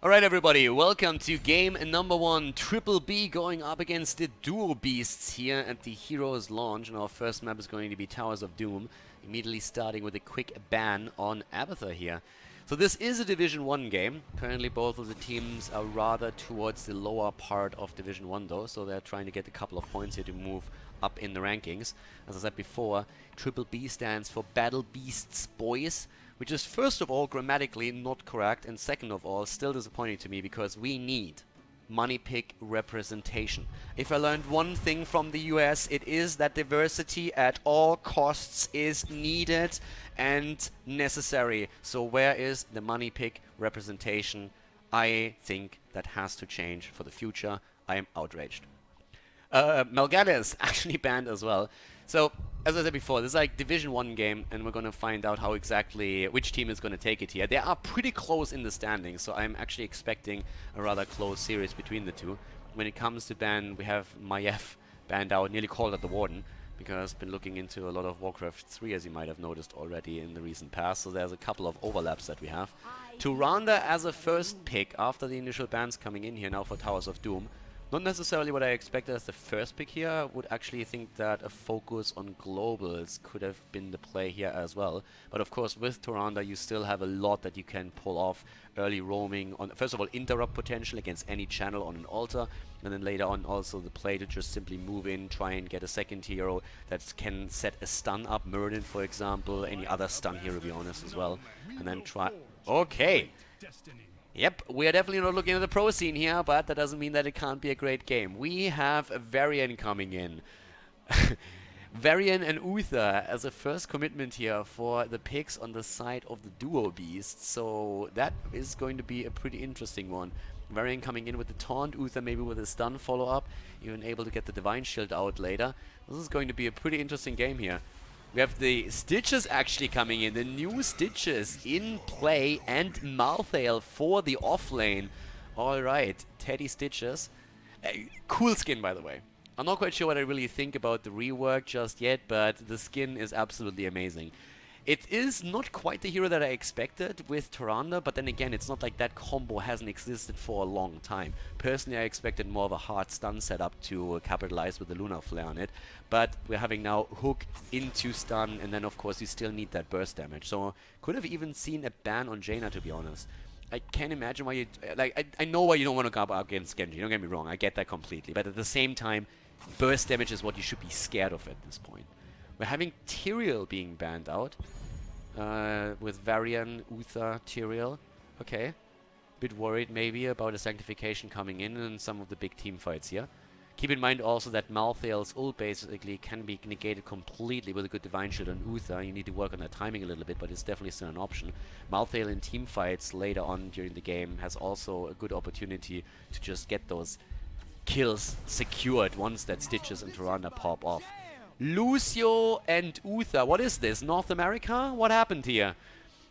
Alright everybody, welcome to game number 1, Triple B going up against the Duo Beasts here at the HeroesLounge, and our first map is going to be Towers of Doom, immediately starting with a quick ban on Abathur here. So this is a Division 1 game. Currently both of the teams are rather towards the lower part of Division 1 though, so they're trying to get a couple of points here to move up in the rankings. As I said before, Triple B stands for Battle Beasts Boys, which is first of all grammatically not correct, and second of all still disappointing to me because we need money pick representation. If I learned one thing from the US, it is that diversity at all costs is needed and necessary. So where is the money pick representation? I think that has to change for the future. I am outraged. Melgada is actually banned as well. So, as I said before, this is like Division 1 game, and we're going to find out how exactly which team is going to take it here. They are pretty close in the standings, so I'm actually expecting a rather close series between the two. When it comes to ban, we have Maiev banned out, nearly called at the Warden, because I've been looking into a lot of Warcraft 3, as you might have noticed already in the recent past, so there's a couple of overlaps that we have. Tyrande as a first pick after the initial bans coming in here now for Towers of Doom. Not necessarily what I expected as the first pick here. I would actually think that a focus on globals could have been the play here as well. But of course, with Tyrande, you still have a lot that you can pull off. Early roaming, on first of all, interrupt potential against any channel on an altar. And then later on also the play to just simply move in, try and get a second hero that can set a stun up. Muradin, for example, any other stun hero, to be honest, as well. And then try... Okay! Yep, we are definitely not looking at the pro scene here, but that doesn't mean that it can't be a great game. We have a Varian coming in. Varian and Uther as a first commitment here for the picks on the side of the Duo Beasts, so that is going to be a pretty interesting one. Varian coming in with the taunt, Uther maybe with a stun follow-up, even able to get the Divine Shield out later. This is going to be a pretty interesting game here. We have the Stitches actually coming in, the new Stitches in play, and Malthael for the offlane. Alright, Teddy Stitches. Cool skin, by the way. I'm not quite sure what I really think about the rework just yet, but the skin is absolutely amazing. It is not quite the hero that I expected with Tyrande, but then again, it's not like that combo hasn't existed for a long time. Personally, I expected more of a hard stun setup to capitalize with the Lunar Flare on it, but we're having now hook into stun, and then of course you still need that burst damage. So could have even seen a ban on Jaina, to be honest. I can't imagine why you... I know why you don't want to go up against Genji, don't get me wrong, I get that completely, but at the same time, burst damage is what you should be scared of at this point. We're having Tyrael being banned out. With Varian, Uther, Tyrael. Okay. Bit worried maybe about a Sanctification coming in some of the big team fights here. Keep in mind also that Malthael's ult basically can be negated completely with a good Divine Shield on Uther. You need to work on that timing a little bit, but it's definitely still an option. Malthael in team fights later on during the game has also a good opportunity to just get those kills secured once that Stitches and Tyrande pop off. Lucio and Uther. What is this? North America? What happened here?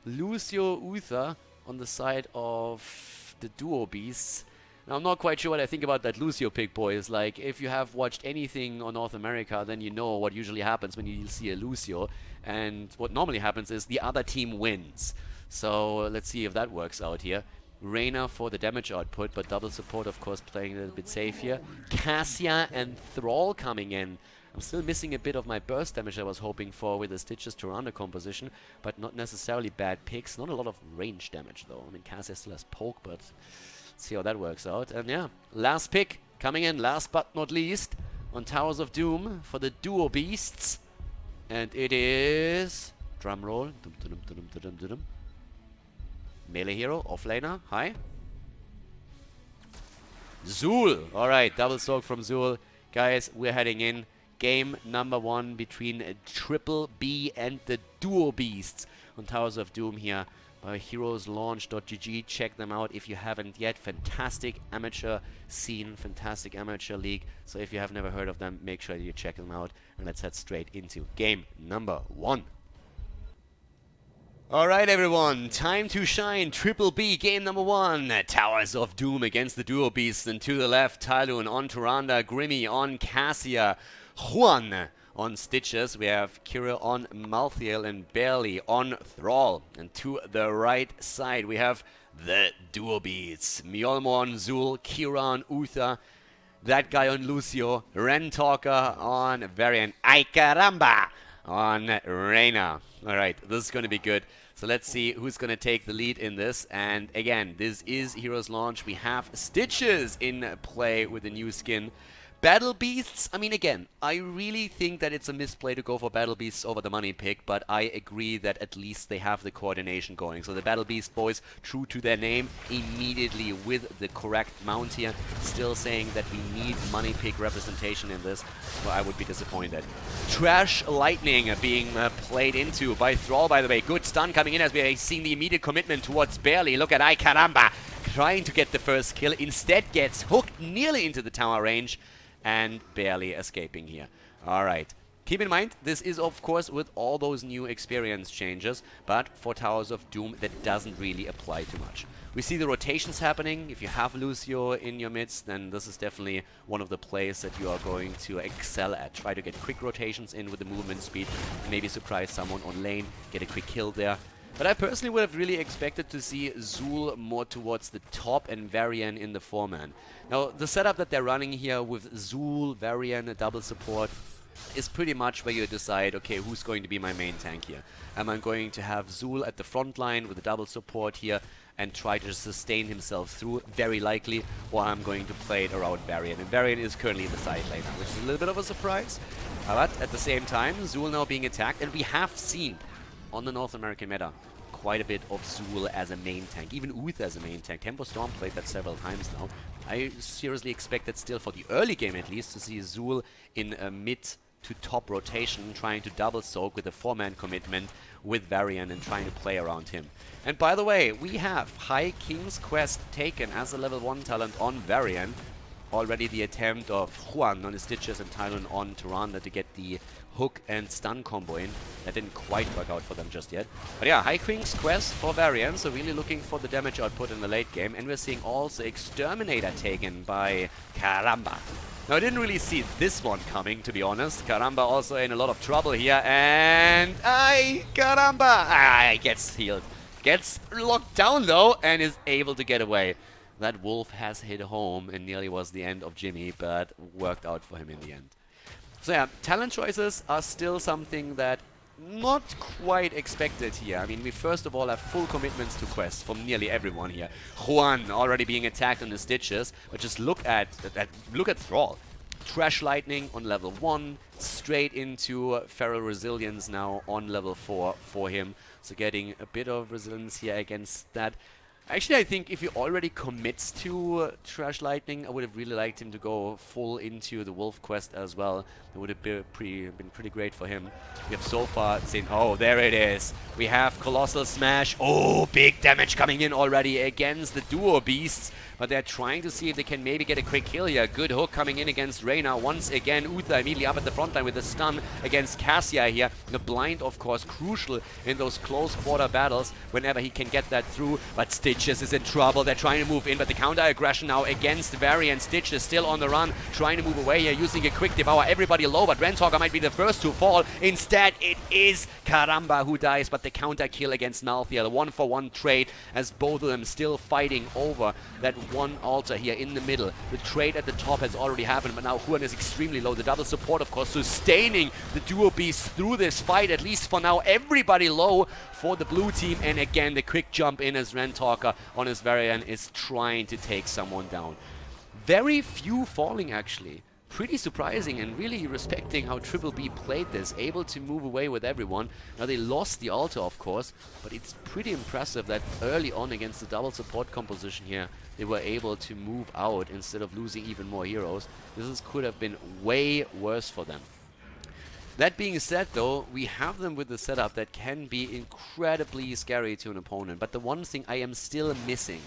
Lucio, Uther on the side of the Duo Beasts. Now, I'm not quite sure what I think about that Lucio pick, boys. Like, if you have watched anything on North America, then you know what usually happens when you see a Lucio. And what normally happens is the other team wins. So, let's see if that works out here. Reyna for the damage output, but double support, of course, playing a little bit safe here. Cassia and Thrall coming in. I'm still missing a bit of my burst damage I was hoping for with the Stitches Tyrande composition, but not necessarily bad picks. Not a lot of range damage, though. I mean, Cassia still has poke, but let's see how that works out. And yeah, last pick coming in, last but not least, on Towers of Doom for the Duo Beasts. And it is... Drumroll. Melee hero, offlaner. Hi. Zul. Alright, double soak from Zul. Guys, we're heading in. Game number 1 between Triple B and the Duo Beasts on Towers of Doom here by HeroesLaunge.gg. Check them out if you haven't yet. Fantastic amateur scene, fantastic amateur league. So if you have never heard of them, make sure you check them out. And let's head straight into game number 1. Alright everyone, time to shine. Triple B, game number 1. Towers of Doom against the Duo Beasts. And to the left, Talon on Tyrande, Grimmy on Cassia, Juan on Stitches. We have Kira on Malthael and Barely on Thrall. And to the right side, we have the duo beats. Mjolnir on Zul, Kira on Uther, that guy on Lucio, Ren Talker on Varian, Ay caramba on Reyna. Alright, this is going to be good. So let's see who's going to take the lead in this. And again, this is HeroesLounge. We have Stitches in play with the new skin. Battle Beasts, I mean, again, I really think that it's a misplay to go for Battle Beasts over the money pick, but I agree that at least they have the coordination going. So the Battle Beast boys, true to their name, immediately with the correct mount here, still saying that we need money pick representation in this, well, I would be disappointed. Trash Lightning being played into by Thrall, by the way. Good stun coming in as we are seeing the immediate commitment towards Barely. Look at Ay caramba, trying to get the first kill, instead gets hooked nearly into the tower range, and barely escaping here. Alright. Keep in mind, this is of course with all those new experience changes, but for Towers of Doom that doesn't really apply too much. We see the rotations happening. If you have Lucio in your midst, then this is definitely one of the plays that you are going to excel at. Try to get quick rotations in with the movement speed, maybe surprise someone on lane, get a quick kill there. But I personally would have really expected to see Zul more towards the top and Varian in the 4-man. Now, the setup that they're running here with Zul, Varian, a double support is pretty much where you decide, okay, who's going to be my main tank here? Am I going to have Zul at the front line with a double support here and try to sustain himself through, very likely, or I'm going to play it around Varian. And Varian is currently in the side lane, which is a little bit of a surprise. But at the same time, Zul now being attacked, and we have seen on the North American meta quite a bit of Zul as a main tank, even Uther as a main tank. Tempo Storm played that several times now. I seriously expect that still for the early game at least to see Zul in a mid to top rotation, trying to double soak with a 4-man commitment with Varian and trying to play around him. And by the way, we have High King's Quest taken as a level 1 talent on Varian. Already the attempt of Juan on the Stitches and Tylon on Tyrande to get the hook and stun combo in. That didn't quite work out for them just yet. But yeah, High King's Quest for Varian, so really looking for the damage output in the late game. And we're seeing also Exterminator taken by Caramba. Now, I didn't really see this one coming, to be honest. Caramba also in a lot of trouble here. And ay, Caramba! Gets healed. Gets locked down, though, and is able to get away. That wolf has hit home and nearly was the end of Jimmy, but worked out for him in the end. So yeah, talent choices are still something that not quite expected here. I mean, we first of all have full commitments to quests from nearly everyone here. Juan already being attacked on the Stitches, but just look at Thrall. Trash Lightning on level 1, straight into Feral Resilience now on level 4 for him. So getting a bit of resilience here against that. Actually, I think if he already commits to Trash Lightning, I would have really liked him to go full into the Wolf quest as well. It would have been pretty great for him. We have so far seen... Oh, there it is. We have Colossal Smash. Oh, big damage coming in already against the Duo Beasts. But they're trying to see if they can maybe get a quick kill here. Good hook coming in against Reyna. Once again, Uther immediately up at the front line with a stun against Cassia here. The blind, of course, crucial in those close quarter battles whenever he can get that through. But Stitches is in trouble. They're trying to move in, but the counter-aggression now against Varian. Stitches still on the run, trying to move away here, using a quick devour. Everybody low, but Rentalker might be the first to fall. Instead, it is Caramba who dies, but the counter kill against Malthea. The 1-for-1 trade as both of them still fighting over that one altar here in the middle. The trade at the top has already happened, but now Juan is extremely low. The double support, of course, sustaining the Duo Beasts through this fight, at least for now. Everybody low for the blue team, and again, the quick jump in as Rentalker on his Varian is trying to take someone down. Very few falling, actually. Pretty surprising and really respecting how Triple B played this, able to move away with everyone. Now they lost the altar, of course, but it's pretty impressive that early on against the double support composition here, they were able to move out instead of losing even more heroes. This could have been way worse for them. That being said, though, we have them with a setup that can be incredibly scary to an opponent. But the one thing I am still missing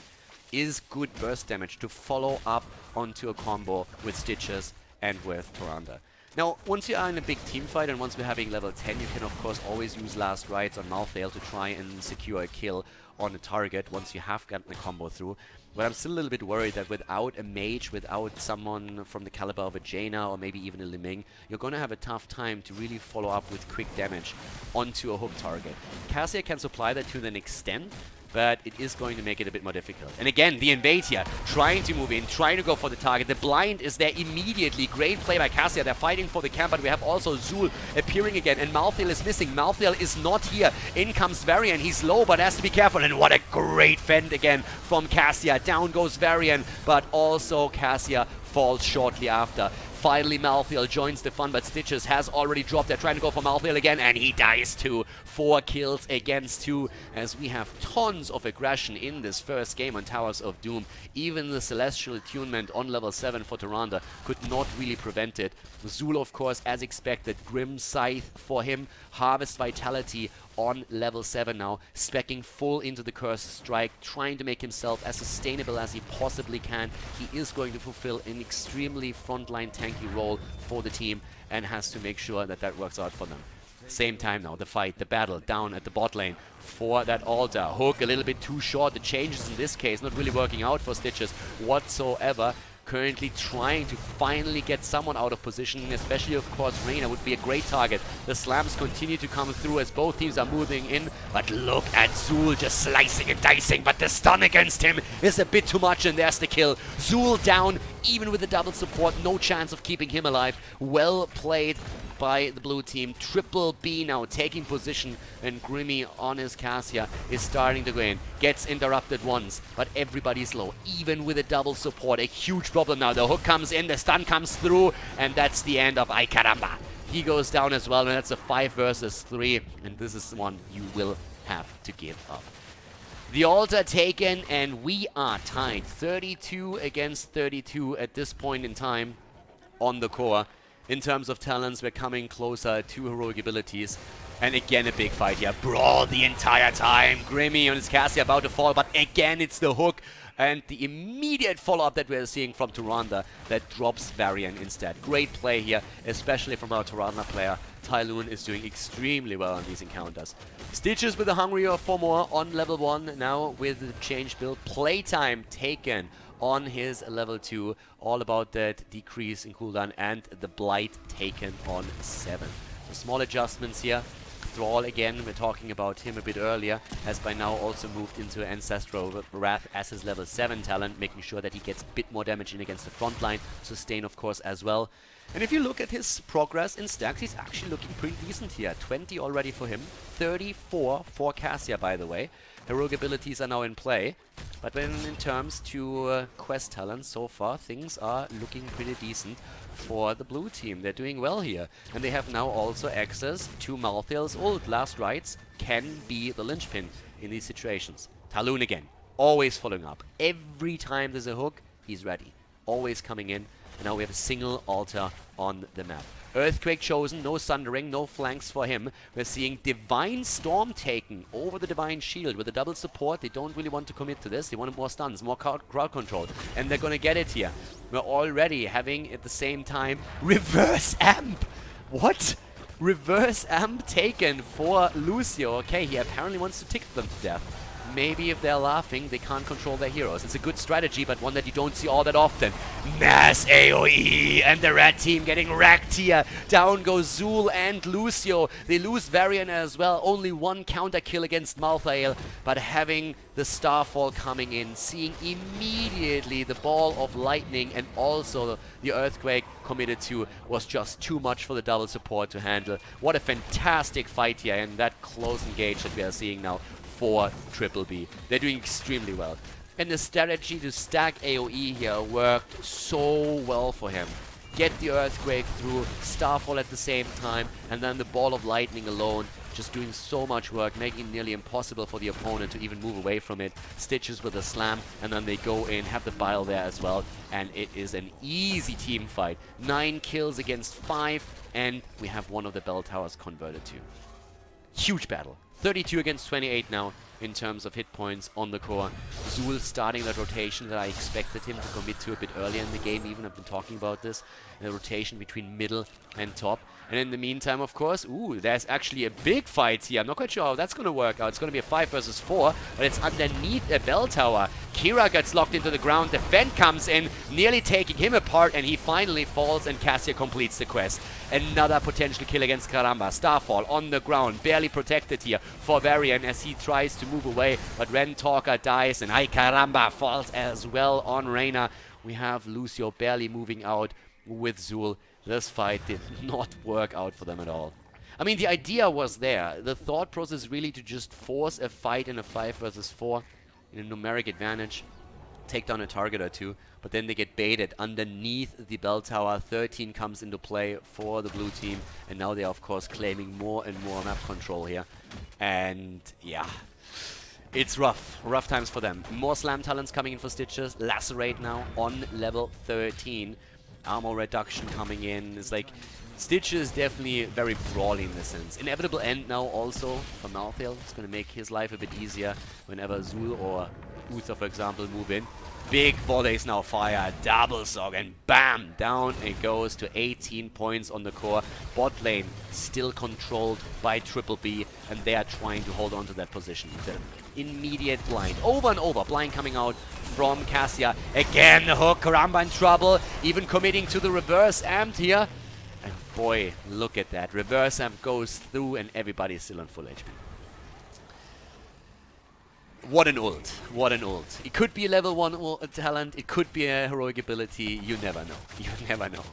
is good burst damage to follow up onto a combo with Stitches and with Tyrande. Now, once you are in a big team fight and once we're having level 10, you can of course always use Last Rites on Malthael to try and secure a kill on a target once you have gotten a combo through. But I'm still a little bit worried that without a mage, without someone from the caliber of a Jaina or maybe even a Liming, you're going to have a tough time to really follow up with quick damage onto a hook target. Cassia can supply that to an extent. but it is going to make it a bit more difficult. And again, the invade here, trying to move in, trying to go for the target. The blind is there immediately. Great play by Cassia. They're fighting for the camp, but we have also Zul appearing again, and Malthael is missing. Malthael is not here. In comes Varian. He's low, but has to be careful. And what a great fend again from Cassia. Down goes Varian, but also Cassia falls shortly after. Finally, Malthael joins the fun, but Stitches has already dropped. They're trying to go for Malthael again, and he dies too. 4 kills against 2, as we have tons of aggression in this first game on Towers of Doom. Even the Celestial Attunement on level 7 for Tyrande could not really prevent it. Zul, of course, as expected. Grim Scythe for him. Harvest Vitality on level 7 now, speccing full into the Cursed Strike, trying to make himself as sustainable as he possibly can. He is going to fulfill an extremely frontline tanky role for the team and has to make sure that that works out for them. Same time now, the fight, the battle down at the bot lane for that altar. Hook a little bit too short. The changes in this case not really working out for Stitches whatsoever. Currently trying to finally get someone out of position, especially of course Reyna would be a great target. The slams continue to come through as both teams are moving in, but look at Zul just slicing and dicing, but the stun against him is a bit too much, and there's the kill. Zul down, even with the double support, no chance of keeping him alive. Well played by the blue team. Triple B now taking position, and Grimmy on his Cassia is starting to go in. Gets interrupted once, but everybody's low, even with a double support. A huge problem now. The hook comes in, the stun comes through, and that's the end of Ay Caramba. He goes down as well, and that's a 5 versus 3, and this is one you will have to give up. The altar taken, and we are tied 32 against 32 at this point in time on the core. In terms of talents, we're coming closer to heroic abilities. And again, a big fight here. Brawl the entire time. Grimmy on his Cassia about to fall, but again, it's the hook. And the immediate follow-up that we're seeing from Tyrande that drops Varian instead. Great play here, especially from our Tyrande player. Tyloon is doing extremely well on these encounters. Stitches with the Hungrier for more on level 1. Now with the change build. Playtime taken on his level 2. All about that decrease in cooldown, and the Blight taken on 7. So small adjustments here. Thrall again, we're talking about him a bit earlier, has by now also moved into Ancestral Wrath as his level 7 talent, making sure that he gets a bit more damage in against the front line. Sustain, of course, as well. And if you look at his progress in stacks, he's actually looking pretty decent here. 20 already for him, 34 for Cassia, by the way. Heroic abilities are now in play. But when in terms to quest talents, so far things are looking pretty decent for the blue team. They're doing well here. And they have now also access to Malthael's ult. Last Rites can be the linchpin in these situations. Tyloon again, always following up. Every time there's a hook, he's ready. Always coming in. And now we have a single altar on the map. Earthquake chosen, no Sundering, no flanks for him. We're seeing Divine Storm taken over the Divine Shield with a double support. They don't really want to commit to this. They want more stuns, more crowd control. And they're going to get it here. We're already having, at the same time, Reverse Amp. What? Reverse Amp taken for Lucio. Okay, he apparently wants to tick them to death. Maybe if they're laughing, they can't control their heroes. It's a good strategy, but one that you don't see all that often. Mass AoE, and the red team getting wrecked here. Down goes Zul and Lucio. They lose Varian as well. Only one counter kill against Malthael, but having the Starfall coming in, seeing immediately the Ball of Lightning and also the Earthquake committed to was just too much for the double support to handle. What a fantastic fight here, and that close engage that we are seeing now for Triple B. They're doing extremely well. And the strategy to stack AoE here worked so well for him. Get the Earthquake through, Starfall at the same time, and then the Ball of Lightning alone, just doing so much work, making it nearly impossible for the opponent to even move away from it. Stitches with a slam, and then they go in, have the Bile there as well, and it is an easy team fight. 9 kills against 5, and we have one of the bell towers converted to. Huge battle. 32 against 28 now in terms of hit points on the core. Zul starting that rotation that I expected him to commit to a bit earlier in the game. Even I've been talking about this. The rotation between middle and top. And in the meantime, of course, ooh, there's actually a big fight here. I'm not quite sure how that's going to work out. It's going to be a 5 versus 4, but it's underneath a bell tower. Kira gets locked into the ground. The Fend comes in, nearly taking him apart, and he finally falls, and Cassia completes the quest. Another potential kill against Caramba. Starfall on the ground, barely protected here for Varian as he tries to move away, but Ren Talker dies, and Caramba falls as well on Reyna. We have Lucio barely moving out with Zul. This fight did not work out for them at all. I mean, the idea was there. The thought process really to just force a fight in a 5 versus 4 in a numeric advantage, take down a target or two, but then they get baited underneath the bell tower. 13 comes into play for the blue team, and now they are, of course, claiming more and more map control here. And yeah, it's rough. Rough times for them. More slam talents coming in for Stitches. Lacerate now on level 13. Armor reduction coming in. It's like Stitch is definitely very brawly in this sense. Inevitable end now also for Malthael. It's going to make his life a bit easier whenever Zul or Uther, for example, move in. Big volleys now fire, double sock, and bam! Down it goes to 18 points on the core. Bot lane still controlled by Triple B, and they are trying to hold on to that position. The immediate blind. Over and over. Blind coming out from Cassia. Again, the hook. Karamba in trouble. Even committing to the reverse amp here. And boy, look at that. Reverse amp goes through, and everybody's still on full HP. What an ult. What an ult. It could be a level 1 talent. It could be a heroic ability. You never know. You never know.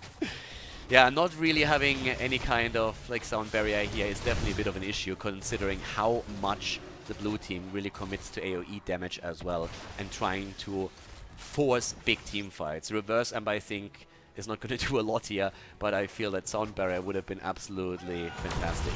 Yeah, not really having any kind of like sound barrier here is definitely a bit of an issue, considering how much the blue team really commits to AoE damage as well, and trying to force big team fights. Reverse amp, I think, is not going to do a lot here, but I feel that sound barrier would have been absolutely fantastic.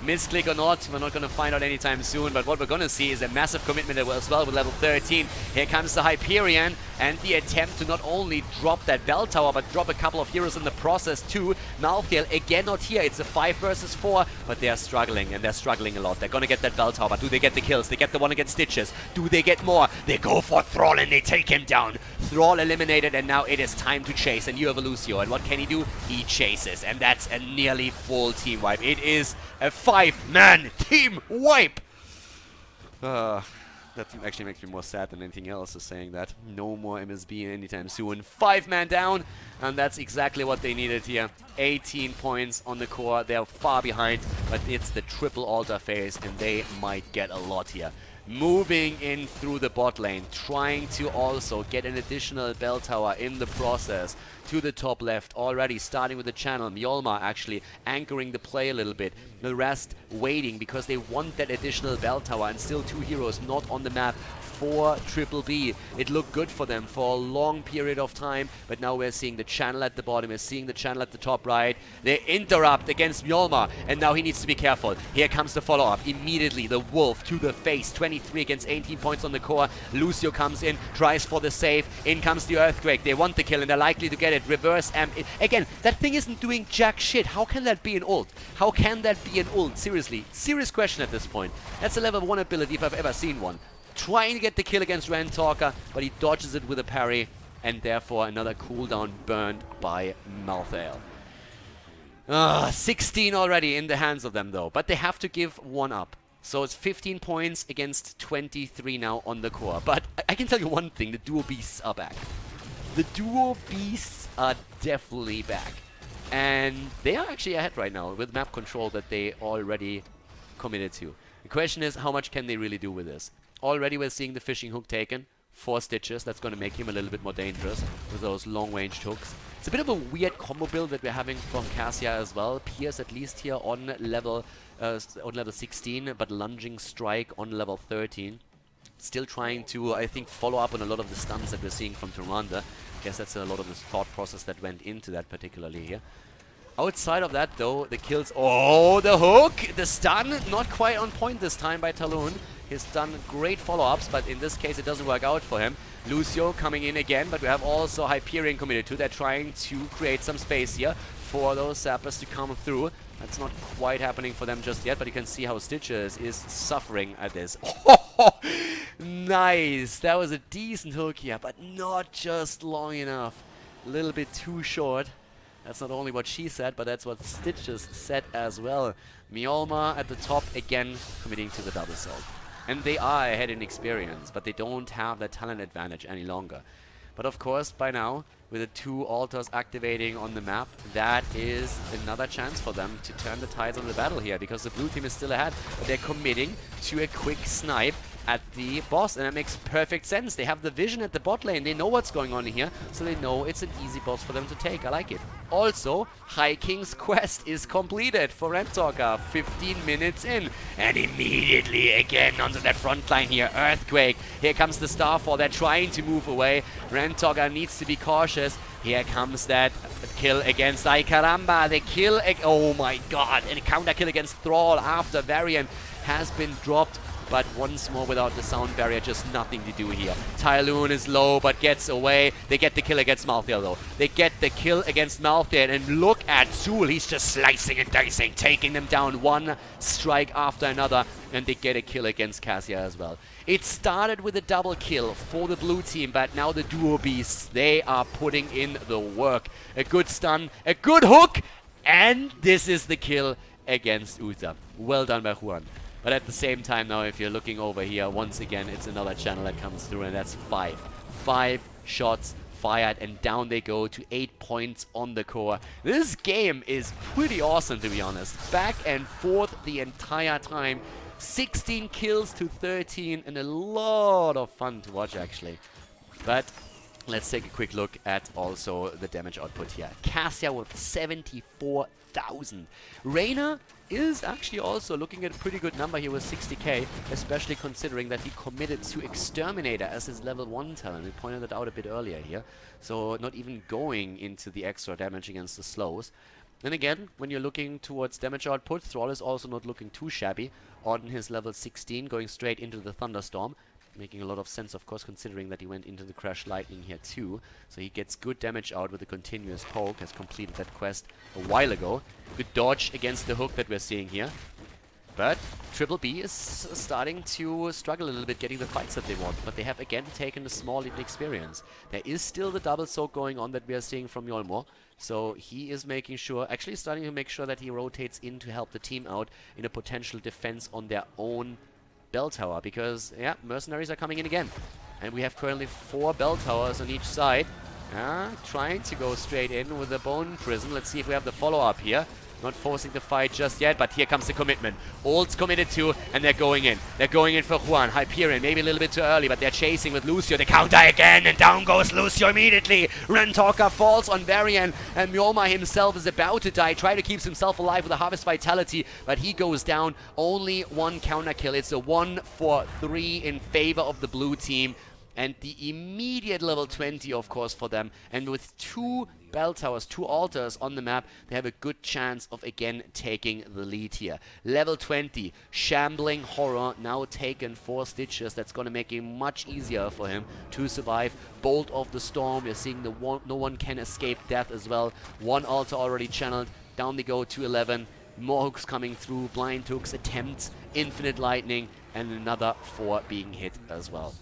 Misclick or not, we're not going to find out anytime soon, but what we're going to see is a massive commitment as well with level 13. Here comes the Hyperion, and the attempt to not only drop that bell tower, but drop a couple of heroes in the process too. Malthael, again not here. It's a 5 versus 4, but they are struggling, and they're struggling a lot. They're going to get that bell tower, but do they get the kills? They get the one against Stitches. Do they get more? They go for Thrall, and they take him down. Thrall eliminated, and now it is time to chase, and you have a Lucio, and what can he do? He chases, and that's a nearly full team wipe. It is a 5-man team wipe! That actually makes me more sad than anything else, is saying that. No more MSB anytime soon. 5-man down, and that's exactly what they needed here. 18 points on the core. They're far behind, but it's the triple altar phase, and they might get a lot here. Moving in through the bot lane, trying to also get an additional bell tower in the process to the top left, already starting with the channel. Mjolnir actually anchoring the play a little bit. The rest waiting because they want that additional bell tower, and still 2 heroes not on the map for Triple B. It looked good for them for a long period of time, but now we're seeing the channel at the bottom, we're seeing the channel at the top right. They interrupt against Mjolnir, and now he needs to be careful. Here comes the follow-up. Immediately, the Wolf to the face. 23 against 18 points on the core. Lucio comes in, tries for the save. In comes the Earthquake. They want the kill, and they're likely to get it. Reverse amp. Again, that thing isn't doing jack shit. How can that be an ult? How can that be an ult? Seriously. Serious question at this point. That's a level 1 ability if I've ever seen one. Trying to get the kill against Ren Talker, but he dodges it with a parry, and therefore another cooldown burned by Malthael. 16 already in the hands of them though, but they have to give one up. So it's 15 points against 23 now on the core. But I can tell you one thing, the duo beasts are back. The duo beasts are definitely back. And they are actually ahead right now with map control that they already committed to. The question is, how much can they really do with this? Already we're seeing the fishing hook taken. 4 Stitches. That's going to make him a little bit more dangerous with those long-ranged hooks. It's a bit of a weird combo build that we're having from Cassia as well. Pierce at least here on level 16, but lunging strike on level 13. Still trying to, I think, follow up on a lot of the stuns that we're seeing from Tyrande. I guess that's a lot of the thought process that went into that particularly here. Outside of that, though, the kills... Oh, the hook! The stun, not quite on point this time by Talon. He's done great follow-ups, but in this case it doesn't work out for him. Lucio coming in again, but we have also Hyperion committed to. They're trying to create some space here for those sappers to come through. That's not quite happening for them just yet, but you can see how Stitches is suffering at this. Oh, nice! That was a decent hook here, but not just long enough. A little bit too short. That's not only what she said, but that's what Stitches said as well. Mjolnir at the top again committing to the double assault. And they are ahead in experience, but they don't have that talent advantage any longer. But of course, by now, with the 2 altars activating on the map, that is another chance for them to turn the tides on the battle here, because the blue team is still ahead, but they're committing to a quick snipe at the boss, and that makes perfect sense. They have the vision at the bot lane, they know what's going on here, so they know it's an easy boss for them to take. I like it. Also, High King's quest is completed for Rentalker, 15 minutes in, and immediately again onto that front line here, Earthquake. Here comes the Starfall, they're trying to move away. Rentalker needs to be cautious. Here comes that kill against Ay Caramba, the kill, oh my god, and a counter kill against Thrall after Varian has been dropped. But once more without the sound barrier, just nothing to do here. Tyloon is low, but gets away. They get the kill against Malthael, though. They get the kill against Malthael, and look at Zul. He's just slicing and dicing, taking them down one strike after another, and they get a kill against Cassia as well. It started with a double kill for the blue team, but now the duo beasts, they are putting in the work. A good stun, a good hook, and this is the kill against Uther. Well done by Juan. But at the same time now, if you're looking over here, once again, it's another channel that comes through, and that's 5. 5 shots fired, and down they go to 8 points on the core. This game is pretty awesome, to be honest. Back and forth the entire time. 16 kills to 13, and a lot of fun to watch, actually. But let's take a quick look at also the damage output here. Cassia with 74,000. Reyna is actually also looking at a pretty good number here with 60k, especially considering that he committed to Exterminator as his level 1 talent. We pointed that out a bit earlier here. So not even going into the extra damage against the slows. And again, when you're looking towards damage output, Thrall is also not looking too shabby on his level 16, going straight into the Thunderstorm. Making a lot of sense, of course, considering that he went into the Crash Lightning here too. So he gets good damage out with a continuous poke, has completed that quest a while ago. Good dodge against the hook that we're seeing here. But Triple B is starting to struggle a little bit getting the fights that they want. But they have again taken a small lead in experience. There is still the double soak going on that we are seeing from Mjolnir. So he is making sure, actually starting to make sure that he rotates in to help the team out in a potential defense on their own bell tower, because yeah, mercenaries are coming in again, and we have currently 4 bell towers on each side, trying to go straight in with the bone prison. Let's see if we have the follow-up here. Not forcing the fight just yet, but here comes the commitment. Ult's committed to, and they're going in. They're going in for Juan. Hyperion, maybe a little bit too early, but they're chasing with Lucio. The counter again, and down goes Lucio immediately. Rentalker falls on Varian, and Mjolnir himself is about to die. Try to keep himself alive with a Harvest Vitality, but he goes down. Only 1 counter kill. It's a 1 for 3 in favor of the blue team. And the immediate level 20, of course, for them. And with 2 bell towers, 2 altars on the map, they have a good chance of again taking the lead here. Level 20, Shambling Horror, now taken 4 Stitches. That's going to make it much easier for him to survive. Bolt of the Storm, we're seeing no one can escape death as well. 1 altar already channeled, down they go to 11. More hooks coming through, blind hooks, attempts, infinite lightning, and another 4 being hit as well.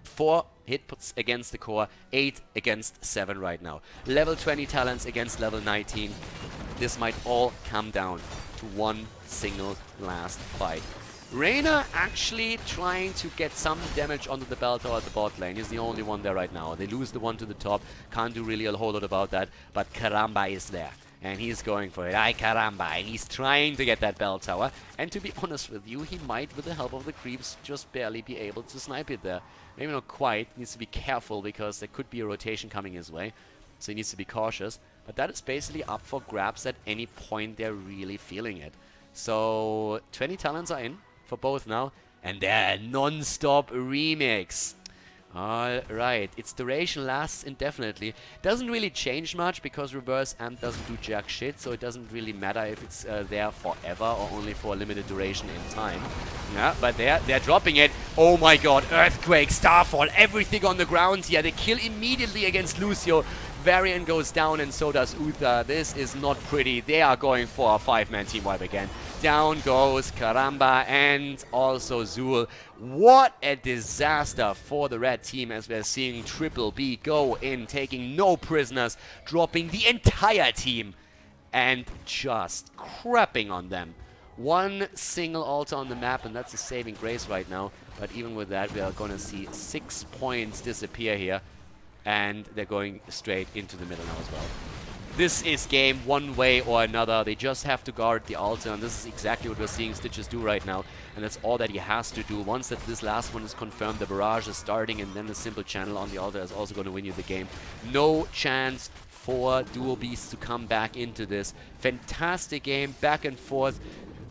4 hits against the core, 8 against 7 right now. Level 20 talents against level 19. This might all come down to 1 single last fight. Reyna actually trying to get some damage onto the bell tower at the bot lane. He's the only one there right now. They lose the one to the top. Can't do really a whole lot about that. But Caramba is there. And he's going for it. Ay caramba. And he's trying to get that bell tower. And to be honest with you, he might, with the help of the creeps, just barely be able to snipe it there. Maybe not quite. Needs to be careful because there could be a rotation coming his way. So he needs to be cautious. But that is basically up for grabs at any point they're really feeling it. So 20 talents are in for both now. And they're a non-stop remix. Alright, its duration lasts indefinitely. Doesn't really change much because reverse amp doesn't do jack shit, so it doesn't really matter if it's there forever or only for a limited duration in time. Yeah, but they're dropping it. Oh my god, Earthquake, Starfall, everything on the ground here. They kill immediately against Lucio. Varian goes down and so does Uther. This is not pretty. They are going for a 5-man team wipe again. down goes Karamba and also Zul. What a disaster for the red team, as we're seeing Triple B go in, taking no prisoners, dropping the entire team and just crapping on them. One single altar on the map, and that's a saving grace right now. But even with that, we are going to see 6 points disappear here, and they're going straight into the middle now as well. This is game one way or another. They just have to guard the altar, and this is exactly what we're seeing Stitches do right now. And that's all that he has to do. Once that this last one is confirmed, the barrage is starting, and then the simple channel on the altar is also going to win you the game. No chance for Dual Beasts to come back into this. Fantastic game, back and forth.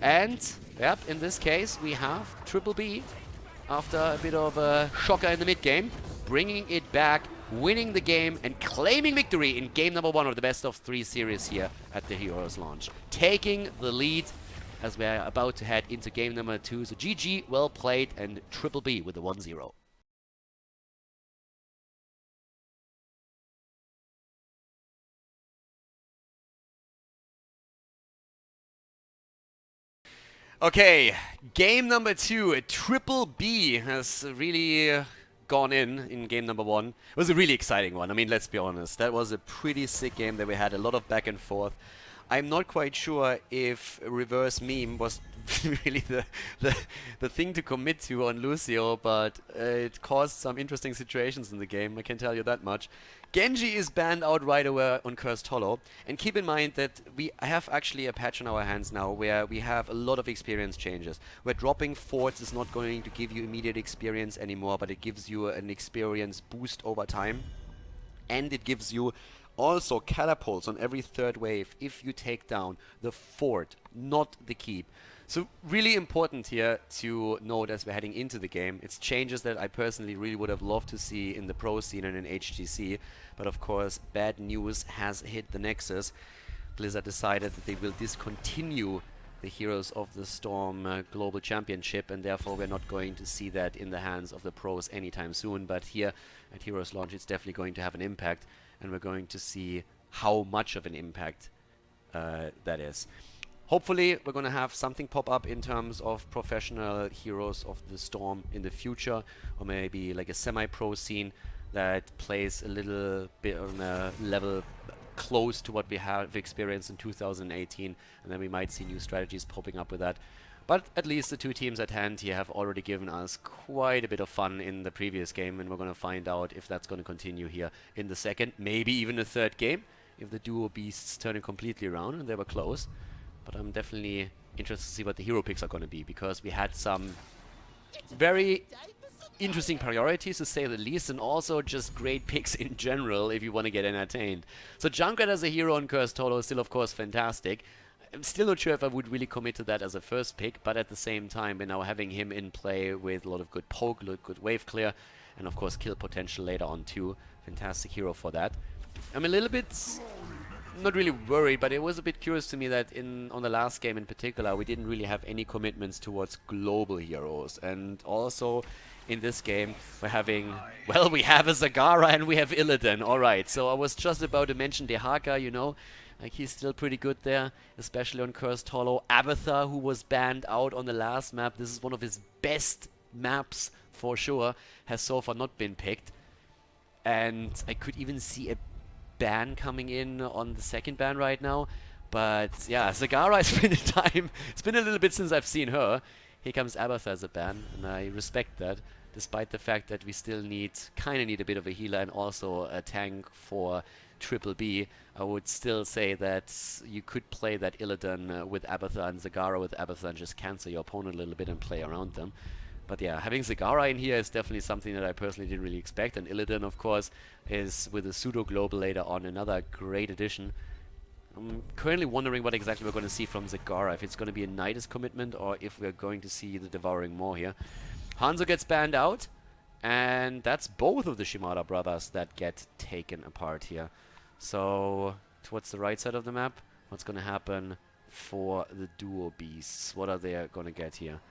And, yep, in this case, we have Triple B, after a bit of a shocker in the mid-game, bringing it back, winning the game, and claiming victory in game number 1 of the best of 3 series here at the HeroesLounge. Taking the lead as we're about to head into game number 2. So GG, well played, and Triple B with the 1-0. Okay, game number 2. Triple B has really gone in game number 1. It was a really exciting one. I mean, let's be honest. That was a pretty sick game that we had a lot of back and forth. I'm not quite sure if reverse meme was really the thing to commit to on Lucio, but it caused some interesting situations in the game, I can tell you that much. Genji is banned out right away on Cursed Hollow, and keep in mind that we have actually a patch on our hands now where we have a lot of experience changes, where dropping forts is not going to give you immediate experience anymore, but it gives you an experience boost over time, and it gives you also catapults on every 3rd wave if you take down the fort, not the keep. So really important here to note as we're heading into the game. It's changes that I personally really would have loved to see in the pro scene and in HGC. But of course, bad news has hit the Nexus. Blizzard decided that they will discontinue the Heroes of the Storm Global Championship, and therefore we're not going to see that in the hands of the pros anytime soon. But here at HeroesLounge, it's definitely going to have an impact, and we're going to see how much of an impact that is. Hopefully, we're going to have something pop up in terms of professional Heroes of the Storm in the future, or maybe like a semi-pro scene that plays a little bit on a level close to what we have experienced in 2018, and then we might see new strategies popping up with that. But at least the 2 teams at hand here have already given us quite a bit of fun in the previous game, and we're going to find out if that's going to continue here in the second, maybe even the 3rd game, if the duo beasts turn it completely around, and they were close. But I'm definitely interested to see what the hero picks are going to be, because we had some very interesting priorities, to say the least, and also just great picks in general if you want to get entertained. So Junkrat as a hero on Cursed Hollow is still, of course, fantastic. I'm still not sure if I would really commit to that as a first pick, but at the same time, we're now having him in play with a lot of good poke, good wave clear, and of course kill potential later on too. Fantastic hero for that. I'm a little bit not really worried, but it was a bit curious to me that on the last game in particular, we didn't really have any commitments towards global heroes. And also in this game, we're having, well, we have a Zagara and we have Illidan. Alright, so I was just about to mention Dehaka, you know, like he's still pretty good there, especially on Cursed Hollow. Abathar, who was banned out on the last map, this is one of his best maps for sure, has so far not been picked. And I could even see a ban coming in on the second ban right now, but yeah, Zagara, it's been a little bit since I've seen her. Here comes Abathar as a ban, and I respect that, despite the fact that we still kinda need a bit of a healer and also a tank for Triple B. I would still say that you could play that Illidan with Abathar and Zagara with Abathar and just cancel your opponent a little bit and play around them. But yeah, having Zagara in here is definitely something that I personally didn't really expect. And Illidan, of course, is with a pseudo-global later on, another great addition. I'm currently wondering what exactly we're going to see from Zagara, if it's going to be a Nidus commitment or if we're going to see the Devouring Maw here. Hanzo gets banned out, and that's both of the Shimada brothers that get taken apart here. So, towards the right side of the map, what's going to happen for the duo beasts? What are they going to get here?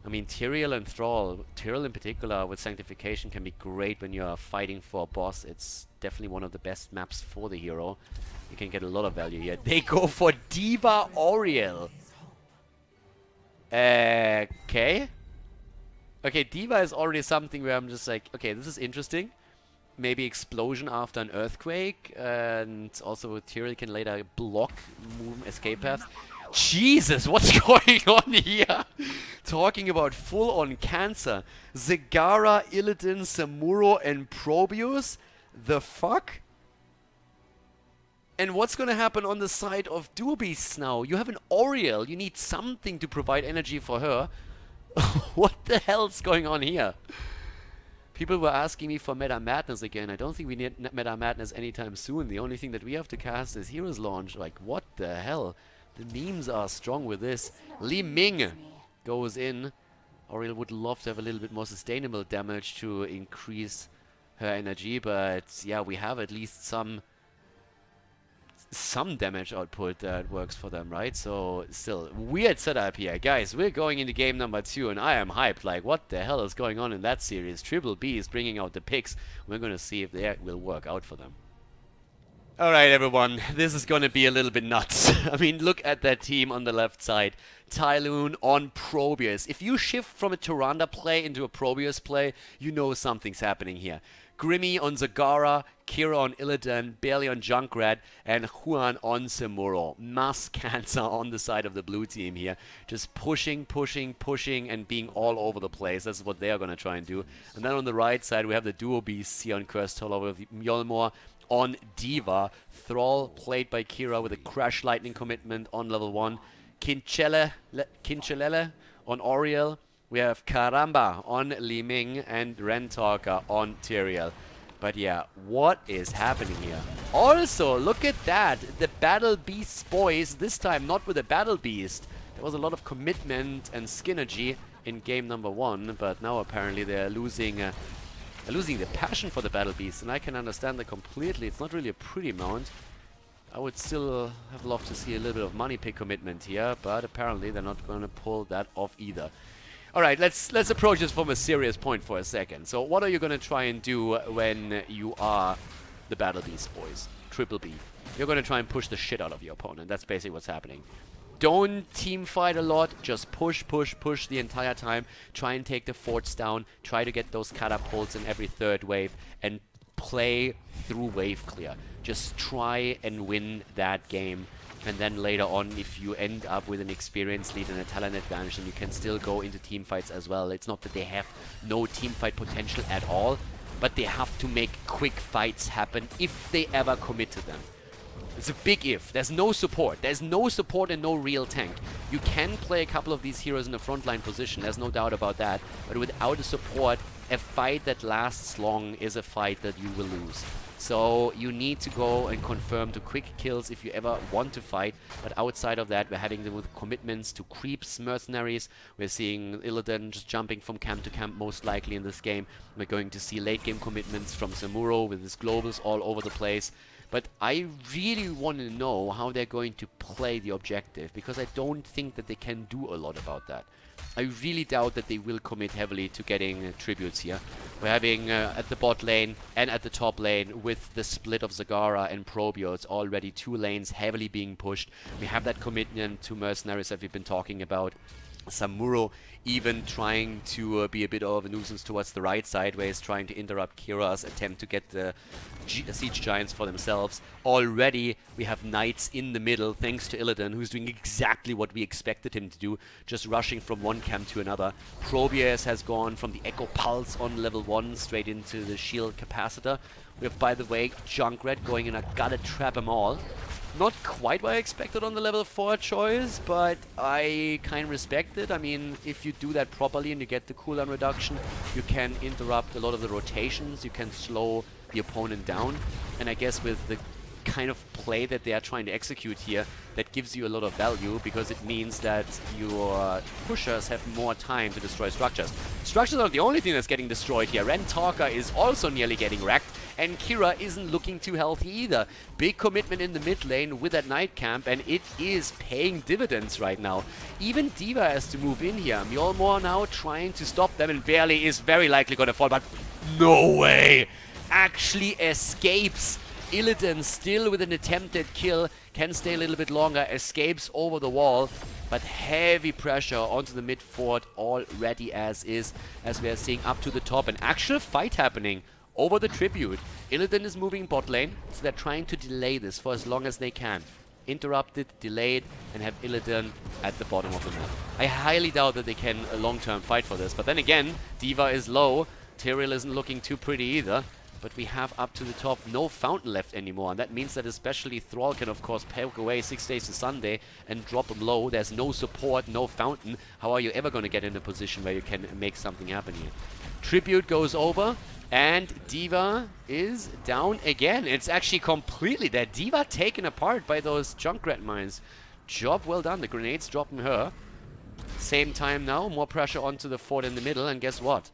I mean, Tyrael and Thrall, Tyrael in particular with Sanctification can be great when you are fighting for a boss. It's definitely one of the best maps for the hero. You can get a lot of value here. They go for Diva Auriel. Okay. Okay, D.Va is already something where I'm just like, okay, this is interesting. Maybe explosion after an earthquake, and also Tyrael can later block escape paths. Jesus, what's going on here? Talking about full-on cancer. Zagara, Illidan, Samuro, and Probius? The fuck? And what's gonna happen on the side of Dual Beasts now? You have an Oriel. You need something to provide energy for her. What the hell's going on here? People were asking me for Meta Madness again. I don't think we need Meta Madness anytime soon. The only thing that we have to cast is HeroesLounge. Like, what the hell? The memes are strong with this. Li Ming goes in. Oriel would love to have a little bit more sustainable damage to increase her energy, but yeah, we have at least some damage output that works for them, right? So still, weird setup here. Guys, we're going into game number 2 and I am hyped. Like, what the hell is going on in that series? Triple B is bringing out the picks. We're gonna see if they will work out for them. Alright everyone, this is gonna be a little bit nuts. I mean, look at that team on the left side. Tyloon on Probius. If you shift from a Tyrande play into a Probius play, you know something's happening here. Grimmy on Zagara, Kira on Illidan, Bailey on Junkrat, and Huan on Samuro. Mass cancer on the side of the blue team here. Just pushing, pushing, pushing, and being all over the place. That's what they are going to try and do. And then on the right side, we have the duo beasts here on Cursed Hollow with Mjolnir on D.Va. Thrall played by Kira with a Crash Lightning commitment on level 1. Kinchelele on Oriel. We have Karamba on Li Ming and Rentalker on Tyrael. But yeah, what is happening here? Also, look at that. The Battle Beasts boys, this time not with a Battle Beast. There was a lot of commitment and synergy in game number 1, but now apparently they're losing the passion for the Battle Beast, and I can understand that completely. It's not really a pretty mount. I would still have loved to see a little bit of money pick commitment here, but apparently they're not going to pull that off either. Alright, let's approach this from a serious point for a second. So what are you going to try and do when you are the Battle Beast boys? Triple B. You're going to try and push the shit out of your opponent. That's basically what's happening. Don't team fight a lot. Just push, push, push the entire time. Try and take the forts down. Try to get those catapults in every third wave. And play through wave clear. Just try and win that game. And then later on, if you end up with an experience lead and a talent advantage, then you can still go into team fights as well. It's not that they have no team fight potential at all, but they have to make quick fights happen if they ever commit to them. It's a big if. There's no support. There's no support and no real tank. You can play a couple of these heroes in a frontline position, there's no doubt about that, but without a support, a fight that lasts long is a fight that you will lose. So you need to go and confirm to quick kills if you ever want to fight. But outside of that, we're having them with commitments to creeps, mercenaries. We're seeing Illidan just jumping from camp to camp most likely in this game. We're going to see late game commitments from Samuro with his globals all over the place. But I really want to know how they're going to play the objective, because I don't think that they can do a lot about that. I really doubt that they will commit heavily to getting tributes here. We're having at the bot lane and at the top lane with the split of Zagara and Probios already 2 lanes heavily being pushed. We have that commitment to mercenaries that we've been talking about. Samuro even trying to be a bit of a nuisance towards the right side, where he's trying to interrupt Kira's attempt to get the siege giants for themselves. Already we have knights in the middle thanks to Illidan, who's doing exactly what we expected him to do, just rushing from one camp to another. Probius has gone from the Echo Pulse on level 1 straight into the shield capacitor. We have, by the way, Junkrat going in. I gotta trap them all. Not quite what I expected on the level 4 choice, but I kind of respect it. I mean, if you do that properly and you get the cooldown reduction, you can interrupt a lot of the rotations, you can slow the opponent down, and I guess with the kind of play that they are trying to execute here, that gives you a lot of value, because it means that your pushers have more time to destroy structures. Structures are not the only thing that's getting destroyed here. Rentalker is also nearly getting wrecked, and Kira isn't looking too healthy either. Big commitment in the mid lane with that night camp, and it is paying dividends right now. Even D.Va has to move in here. Mjolnir now trying to stop them, and barely is very likely going to fall, but no way! Actually escapes. Illidan still with an attempted kill, can stay a little bit longer, escapes over the wall. but heavy pressure onto the mid fort already as is, as we are seeing up to the top. An actual fight happening over the tribute. Illidan is moving bot lane, so they're trying to delay this for as long as they can. Interrupted, delayed, and have Illidan at the bottom of the map. I highly doubt that they can long-term fight for this, but then again, D.Va is low, Tyrael isn't looking too pretty either, but we have up to the top no fountain left anymore, and that means that especially Thrall can of course poke away 6 days to Sunday and drop him low. There's no support, no fountain. How are you ever going to get in a position where you can make something happen here? Tribute goes over, and D.Va is down again. It's actually completely dead. D.Va taken apart by those Junkrat mines. Job well done. The grenades dropping her. Same time now, more pressure onto the fort in the middle, and guess what?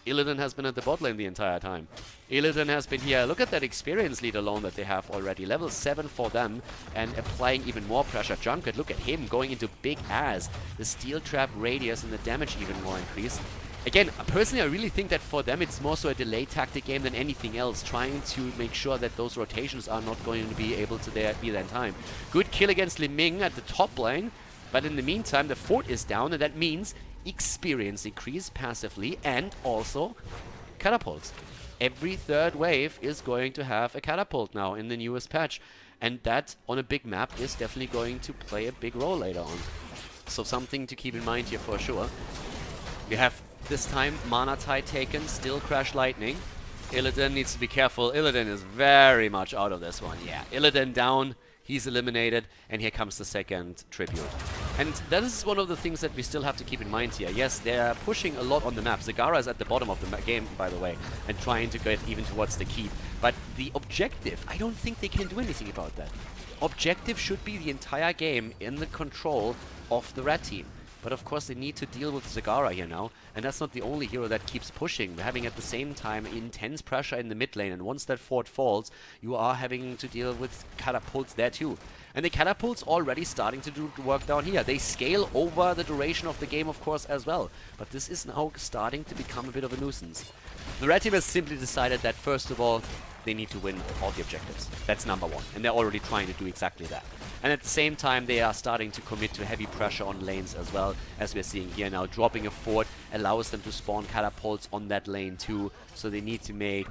Illidan has been at the bot lane the entire time. Illidan has been here. Look at that experience lead alone that they have already. Level 7 for them, and applying even more pressure. Junkrat, look at him going into big ass. The steel trap radius and the damage even more increased. Again, personally, I really think that for them it's more so a delay tactic game than anything else, trying to make sure that those rotations are not going to be able to be there in time. Good kill against Li Ming at the top lane, but in the meantime the fort is down, and that means experience increase passively and also catapults. Every third wave is going to have a catapult now in the newest patch, and that on a big map is definitely going to play a big role later on. So something to keep in mind here for sure. We have this time Mana Tide taken, still Crash Lightning. Illidan needs to be careful. Illidan is very much out of this one. Yeah, Illidan down, he's eliminated, and here comes the second tribute. And that is one of the things that we still have to keep in mind here. Yes, they're pushing a lot on the map. Zagara is at the bottom of the game, by the way, and trying to get even towards the keep. But the objective, I don't think they can do anything about that. Objective should be the entire game in the control of the red team. But of course they need to deal with Zagara here now, and that's not the only hero that keeps pushing. We're having at the same time intense pressure in the mid lane, and once that fort falls, you are having to deal with catapults there too. And the catapults already starting to do work down here. They scale over the duration of the game, of course, as well. But this is now starting to become a bit of a nuisance. The red team has simply decided that, first of all, they need to win all the objectives. That's number one, and they're already trying to do exactly that. And at the same time, they are starting to commit to heavy pressure on lanes as well, as we're seeing here now. Dropping a fort allows them to spawn catapults on that lane too, so they need to make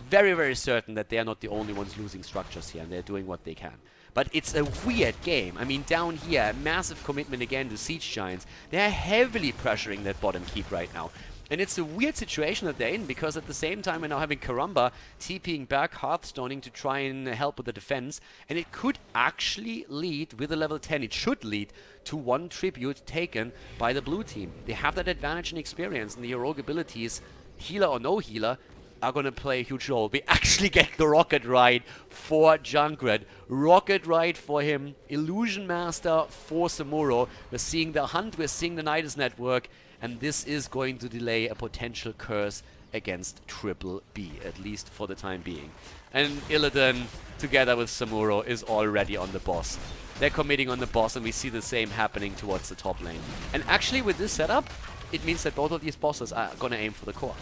very, very certain that they are not the only ones losing structures here, and they're doing what they can. But it's a weird game. I mean, down here, massive commitment again to Siege Giants. They're heavily pressuring that bottom keep right now. And it's a weird situation that they're in, because at the same time we're now having Karamba TPing back, Hearthstoning to try and help with the defense. And it could actually lead, with a level 10, it should lead to one tribute taken by the blue team. They have that advantage in experience, and the heroic abilities, healer or no healer, are going to play a huge role. We actually get the Rocket Ride for Junkrat. Rocket Ride for him. Illusion Master for Samuro. We're seeing the Hunt, we're seeing the Nidus Network, and this is going to delay a potential curse against Triple B, at least for the time being. And Illidan, together with Samuro, is already on the boss. They're committing on the boss, and we see the same happening towards the top lane. And actually, with this setup, it means that both of these bosses are gonna aim for the core.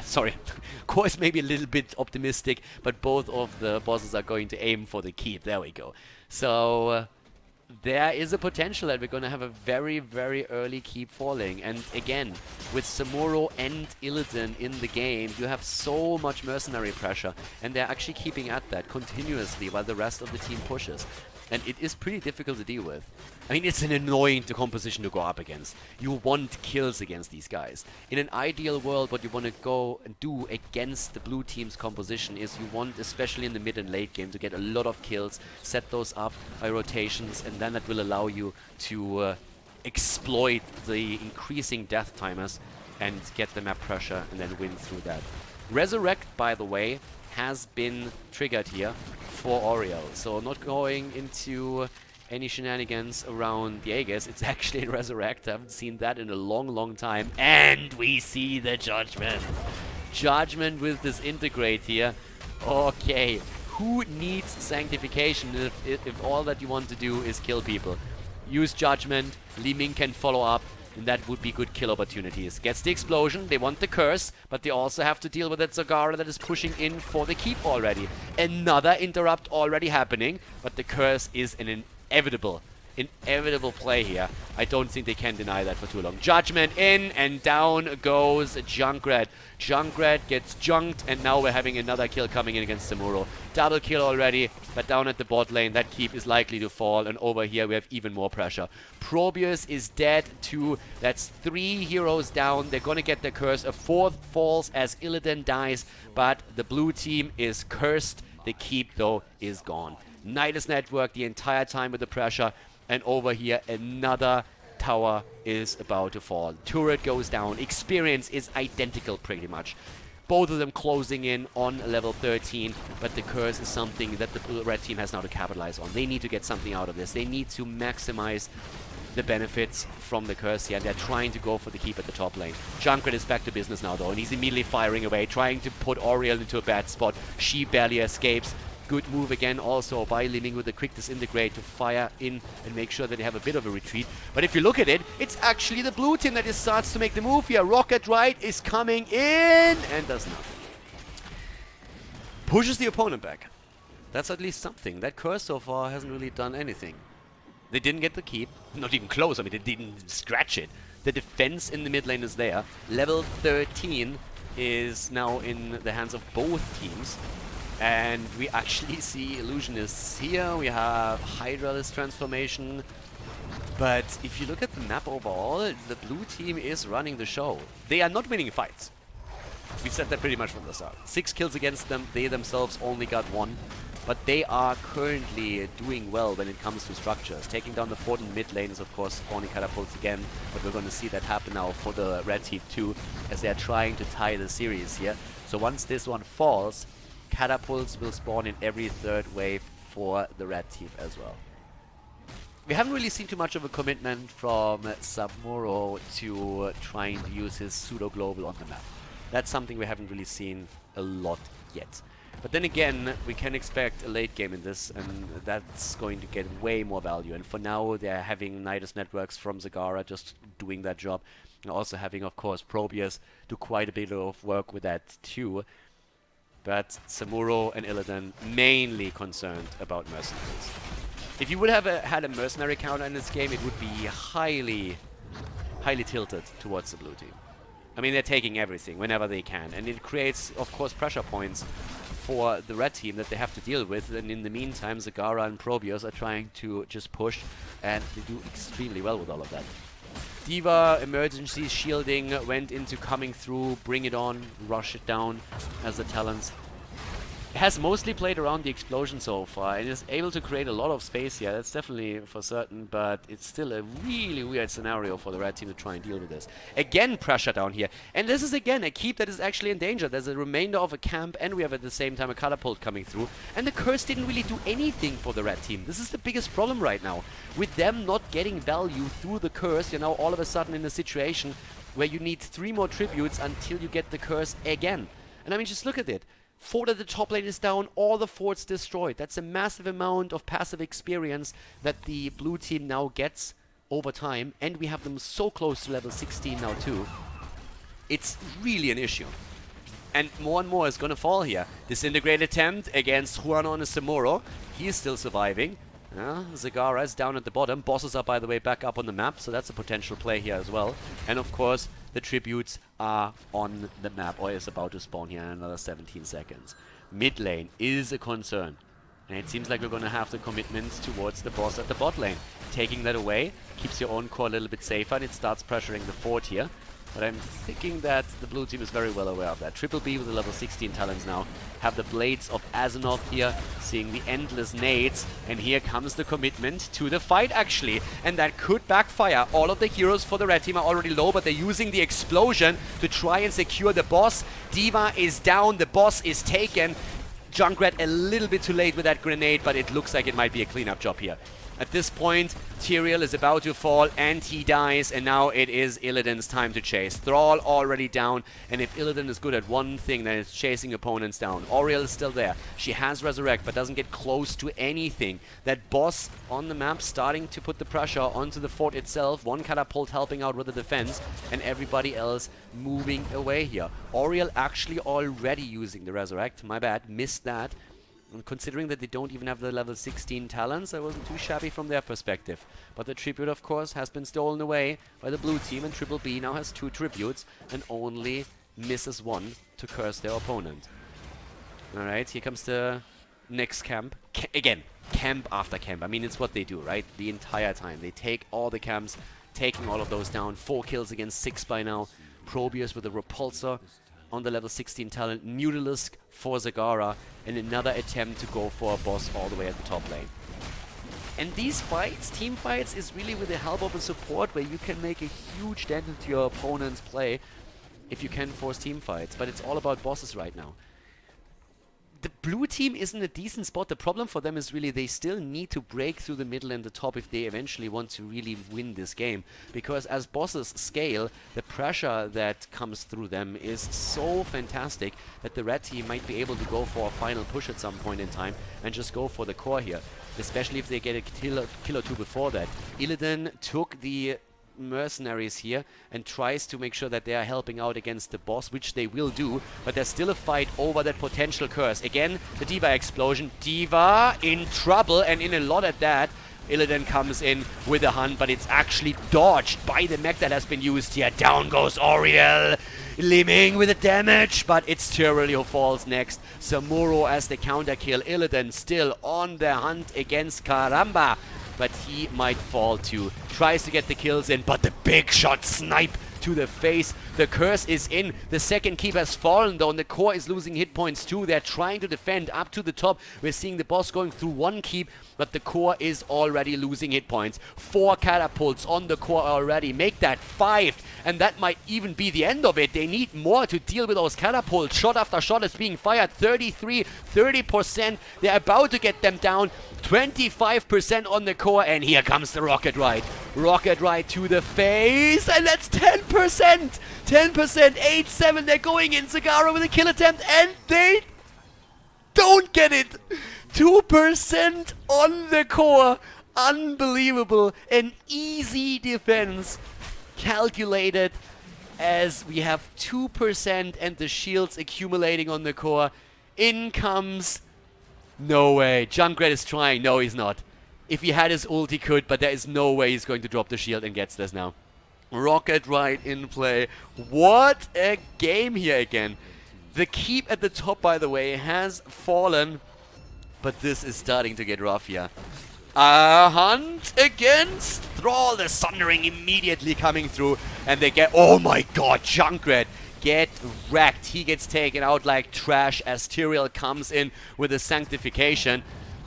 Sorry. Core is maybe a little bit optimistic, but both of the bosses are going to aim for the keep. There we go. So there is a potential that we're gonna have a very, very early keep falling. And again, with Samuro and Illidan in the game, you have so much mercenary pressure, and they're actually keeping at that continuously while the rest of the team pushes. And it is pretty difficult to deal with. I mean, it's an annoying composition to go up against. You want kills against these guys. In an ideal world, what you want to go and do against the blue team's composition is you want, especially in the mid and late game, to get a lot of kills, set those up by rotations, and then that will allow you to exploit the increasing death timers and get the map pressure and then win through that. Resurrect, by the way, has been triggered here for Oriel. So not going into any shenanigans around the Aegis. It's actually Resurrect. I haven't seen that in a long, long time. And we see the Judgment. Judgment with this integrate here. Okay. Who needs Sanctification if all that you want to do is kill people? Use Judgment. Li Ming can follow up. And that would be good kill opportunities. Gets the explosion, they want the curse, but they also have to deal with that Zagara that is pushing in for the keep already. Another interrupt already happening, but the curse is an inevitable inevitable play here. I don't think they can deny that for too long. Judgment in, and down goes Junkrat. Junkrat gets junked, and now we're having another kill coming in against Samuro. Double kill already, but down at the bot lane, that keep is likely to fall, and over here we have even more pressure. Probius is dead too. That's 3 heroes down. They're gonna get the curse. A 4th falls as Illidan dies, but the blue team is cursed. The keep, though, is gone. Nidus Network the entire time with the pressure, and over here another tower is about to fall. Turret goes down. Experience is identical pretty much. Both of them closing in on level 13, but the curse is something that the red team has now to capitalize on. They need to get something out of this. They need to maximize the benefits from the curse here. They're trying to go for the keep at the top lane. Junkrat is back to business now though, and he's immediately firing away, trying to put Oriel into a bad spot. She barely escapes. Good move again also by Li Ning with the quick disintegrate to fire in and make sure that they have a bit of a retreat. But if you look at it, it's actually the blue team that starts to make the move here. Rocket Ride is coming in and does nothing. Pushes the opponent back. That's at least something. That curse so far hasn't really done anything. They didn't get the keep. Not even close. I mean, they didn't scratch it. The defense in the mid lane is there. Level 13 is now in the hands of both teams. And we actually see Illusionists here. We have Hydralis transformation. But if you look at the map overall, the blue team is running the show. They are not winning fights. We said that pretty much from the start. 6 kills against them. They themselves only got 1. But they are currently doing well when it comes to structures. Taking down the fort in mid lane is of course spawning catapults again, but we're going to see that happen now for the red team too, as they are trying to tie the series here. So once this one falls, catapults will spawn in every 3rd wave for the red team as well. We haven't really seen too much of a commitment from Samuro to trying to use his pseudo-global on the map. That's something we haven't really seen a lot yet. But then again, we can expect a late game in this, and that's going to get way more value. And for now, they're having Nidus Networks from Zagara just doing that job. And also having, of course, Probius do quite a bit of work with that too. But Samuro and Illidan mainly concerned about mercenaries. If you would have had a mercenary counter in this game, it would be highly tilted towards the blue team. I mean, they're taking everything whenever they can. And it creates, of course, pressure points for the red team that they have to deal with. And in the meantime, Zagara and Probius are trying to just push, and they do extremely well with all of that. D.Va emergency shielding went into coming through, bring it on, rush it down as the talents. Has mostly played around the explosion so far and is able to create a lot of space here. That's definitely for certain, but it's still a really weird scenario for the red team to try and deal with this. Again, pressure down here. And this is again a keep that is actually in danger. There's a remainder of a camp, and we have at the same time a catapult coming through. And the curse didn't really do anything for the red team. This is the biggest problem right now. With them not getting value through the curse, you're now all of a sudden in a situation where you need 3 more tributes until you get the curse again. And I mean, just look at it. Fort at the top lane is down, all the forts destroyed. That's a massive amount of passive experience that the blue team now gets over time, and we have them so close to level 16 now too. It's really an issue. And more is gonna fall here. Disintegrate attempt against Juan on Samuro. He is still surviving. Zagara is down at the bottom. Bosses are, by the way, back up on the map, so that's a potential play here as well. And of course, the tributes are on the map, or is about to spawn here in another 17 seconds. Mid lane is a concern. And it seems like we're going to have the commitment towards the boss at the bot lane. Taking that away keeps your own core a little bit safer, and it starts pressuring the fort here. But I'm thinking that the blue team is very well aware of that. Triple B with the level 16 talents now. Have the Blades of Azeroth here, seeing the endless nades. And here comes the commitment to the fight, actually. And that could backfire. All of the heroes for the red team are already low, but they're using the explosion to try and secure the boss. D.Va is down, the boss is taken. Junkrat a little bit too late with that grenade, but it looks like it might be a cleanup job here. At this point, Tyrael is about to fall, and he dies, and now it is Illidan's time to chase. Thrall already down, and if Illidan is good at one thing, then it's chasing opponents down. Oriel is still there. She has Resurrect, but doesn't get close to anything. That boss on the map starting to put the pressure onto the fort itself. One catapult helping out with the defense, and everybody else moving away here. Oriel actually already using the Resurrect. My bad, missed that. And considering that they don't even have the level 16 talents, I wasn't too shabby from their perspective. But the tribute, of course, has been stolen away by the blue team, and Triple B now has 2 tributes and only misses 1 to curse their opponent. Alright, here comes the next camp. Again, camp after camp. I mean, it's what they do, right? The entire time. They take all the camps, taking all of those down. 4 kills against 6 by now. Probius with a repulsor on the level 16 talent. Nudalisk for Zagara. And another attempt to go for a boss all the way at the top lane. And these fights, team fights, is really with the help of a support where you can make a huge dent into your opponent's play if you can force team fights. But it's all about bosses right now. The blue team is in a decent spot. The problem for them is really they still need to break through the middle and the top if they eventually want to really win this game. Because as bosses scale, the pressure that comes through them is so fantastic that the red team might be able to go for a final push at some point in time and just go for the core here. Especially if they get a kill or two before that. Illidan took the mercenaries here and tries to make sure that they are helping out against the boss, which they will do, but there's still a fight over that potential curse. Again, the D.Va explosion. D.Va in trouble, and in a lot at that. Illidan comes in with a hunt, but it's actually dodged by the mech that has been used here. Down goes Oriel. Liming with the damage, but it's Tyrell who falls next. Samuro as the counter kill. Illidan still on the hunt against Karamba, but he might fall too. Tries to get the kills in, but the big shot snipe to the face. The curse is in. The second keep has fallen though, and the core is losing hit points too. They're trying to defend up to the top. We're seeing the boss going through 1 keep, but the core is already losing hit points. 4 catapults on the core already. Make that 5, and that might even be the end of it. They need more to deal with those catapults. Shot after shot is being fired. 33, 30%. They're about to get them down. 25% on the core, and here comes the rocket ride. Rocket ride to the face, and that's 10%! 10%, 8-7, they're going in. Zagara with a kill attempt, and they don't get it! 2% on the core. Unbelievable. An easy defense. Calculated as we have 2% and the shields accumulating on the core. In comes... No way. Junkrat is trying. No, he's not. If he had his ult, he could, but there is no way he's going to drop the shield and gets this now. Rocket right in play. What a game here again. The keep at the top, by the way, has fallen, but this is starting to get rough here. A hunt against Thrall. The Sundering immediately coming through, and they get... Oh my god, Junkrat. Get wrecked. He gets taken out like trash as Tyrael comes in with a sanctification.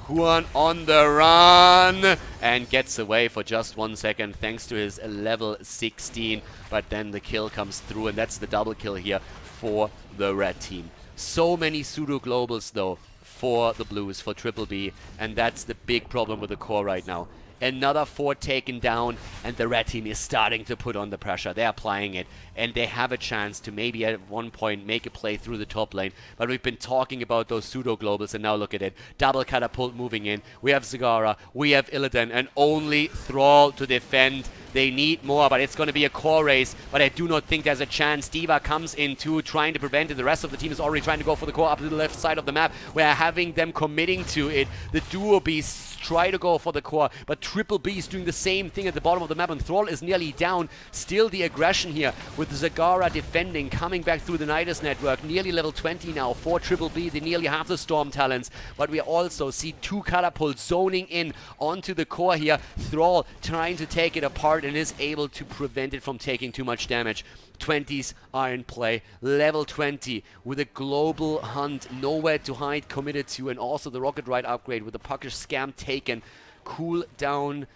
Huan on the run and gets away for just 1 second thanks to his level 16. But then the kill comes through, and that's the double kill here for the red team. So many pseudo globals though for the blues, for Triple B, and that's the big problem with the core right now. Another 4 taken down, and the red team is starting to put on the pressure. They're applying it, and they have a chance to maybe at one point make a play through the top lane. But we've been talking about those pseudo-globals, and now look at it. Double catapult moving in. We have Zagara, we have Illidan, and only Thrall to defend. They need more, but it's going to be a core race. But I do not think there's a chance. D.Va comes in too, trying to prevent it. The rest of the team is already trying to go for the core up to the left side of the map. We're having them committing to it. The duo beasts try to go for the core, but Triple B is doing the same thing at the bottom of the map, and Thrall is nearly down. Still the aggression here with Zagara defending, coming back through the Nidus network. Nearly level 20 now for Triple B. They nearly have the Storm talents, but we also see 2 catapults zoning in onto the core here. Thrall trying to take it apart and is able to prevent it from taking too much damage. 20s are in play. Level 20 with a global hunt, nowhere to hide committed to, and also the rocket ride upgrade with the puckish scam taken. Cooldown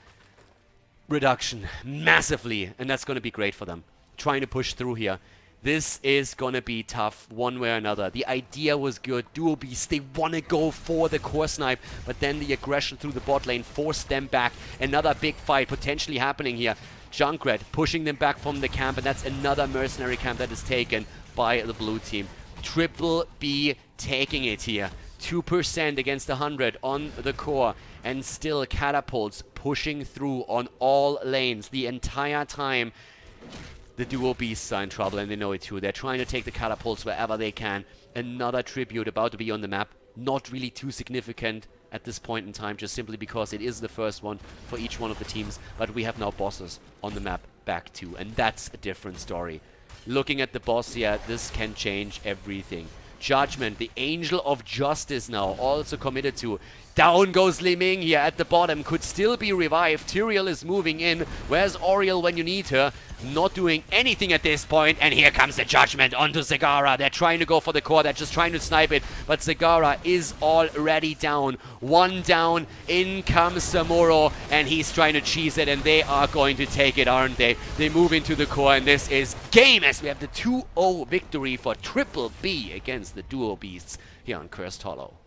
reduction massively, and that's going to be great for them. Trying to push through here. This is going to be tough one way or another. The idea was good. Dual Beasts, they want to go for the core snipe, but then the aggression through the bot lane forced them back. Another big fight potentially happening here. Junkrat pushing them back from the camp, and that's another mercenary camp that is taken by the blue team. Triple B taking it here. 2% against 100 on the core, and still catapults pushing through on all lanes the entire time. The duo beasts are in trouble, and they know it too. They're trying to take the catapults wherever they can. Another tribute about to be on the map. not really too significant at this point in time, just simply because it is the first one for each one of the teams. But we have now bosses on the map back to, and that's a different story. Looking at the boss here, this can change everything. Judgment, the Angel of Justice now, also committed to. Down goes Li Ming here at the bottom, could still be revived. Tyrael is moving in. Where's Oriel when you need her? Not doing anything at this point, and here comes the Judgment onto Zagara. They're trying to go for the core, they're just trying to snipe it, but Zagara is already down. One down, in comes Samuro, and he's trying to cheese it, and they are going to take it, aren't they? They move into the core, and this is game as we have the 2-0 victory for Triple B against the Duo Beasts here on Cursed Hollow.